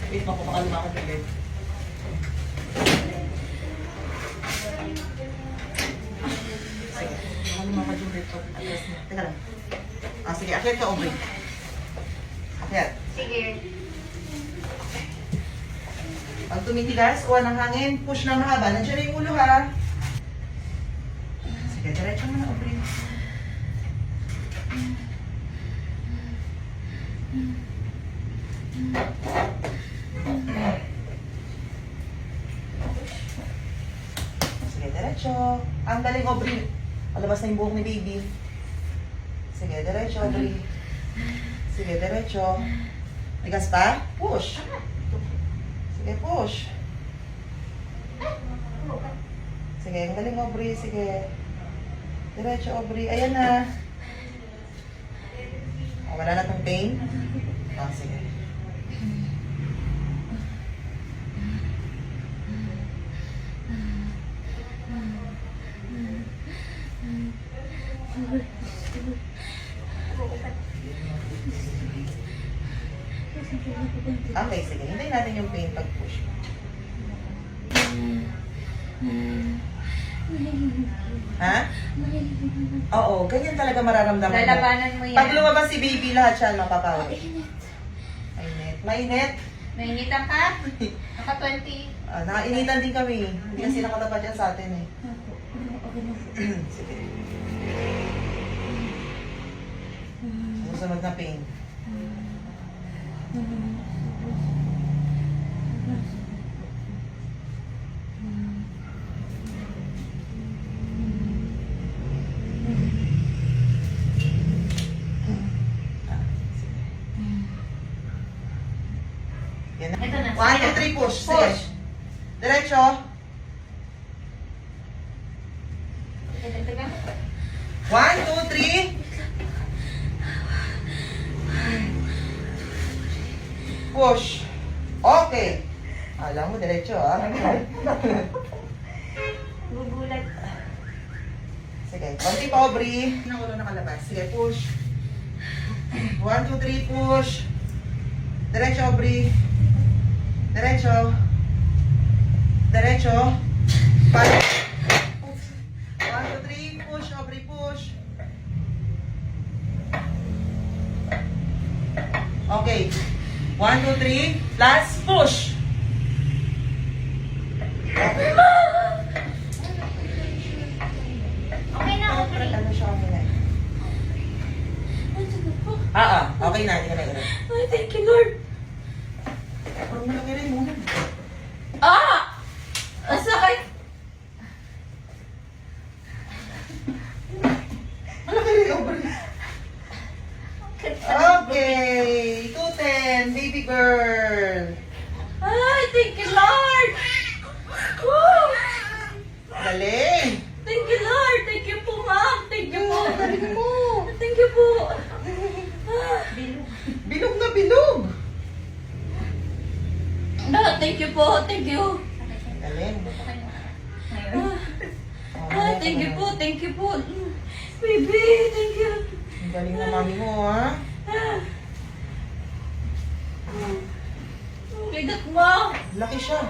Wait mo, kumakalima ka ulit. Sige, kumakalima ka ulit. Atras mo. Teka lang. Ah, sige, akyat ka, Aubrey. Akyat. Sige. Pag tumitigas, kuha ng hangin, push na mahaba. Nandiyan na yung ulo, ha? Sige, diretso mo na, Aubrey. Sige, diretso. Ang galing, Aubrey. Palabas na yung buhok ni baby. Sige, diretso, Aubrey. Sige, diretso. Tigas pa? Push. Sige, push. Sige, ang galing, Aubrey. Sige. Diretso, Aubrey. Ayan na. Oh, wala na tong pain? Ah, sige. Okay, sige. Hintayin natin yung pain pag-push. Ha? Oo, ganyan talaga mararamdaman mo. Lalabanan mo yan. Pag lumabas si baby, lahat siya mapapawid. Mainit. Mainit? Mainitan ka? Naka-20. Ah, nakainitan din kami. Hindi kasi nakatapat yan sa atin eh. Sige. Susunod na pain. Yan na. Ito na. 1, 2, 3, push. Sige. Push. Diretso. Dagdagan. 1, 2, 3. Push. Okay. Alam mo, diretso ah. Gugulat. Sige, konti pa, Aubrey. Nang ulo nakalabas. Sige, push. 1, 2, 3, push. Diretso, Aubrey. Diretso. Diretso. 1, 2, 3, push, Aubrey, push. Okay. 1, 2, 3, last push. Okay. Okay na, okay. Ano siya, okay na. Okay na, hindi ka na ganun. Ay, thank you, Lord. Parang malaki rin mo. Ah! Ang sakit. Malaki rin, Aubrey. Okay, 210, baby girl. Ay, thank you, Lord. Woo! Galing. Thank you, Lord. Thank you po, ma'am. Thank you po. Galing mo. Thank you po. Ah, Bilog na bilog. thank you po. Thank you. Galing. Thank you po. Thank you po. Baby, thank you. Ang galing na mami mo, ha? Bigat mo. Laki siya.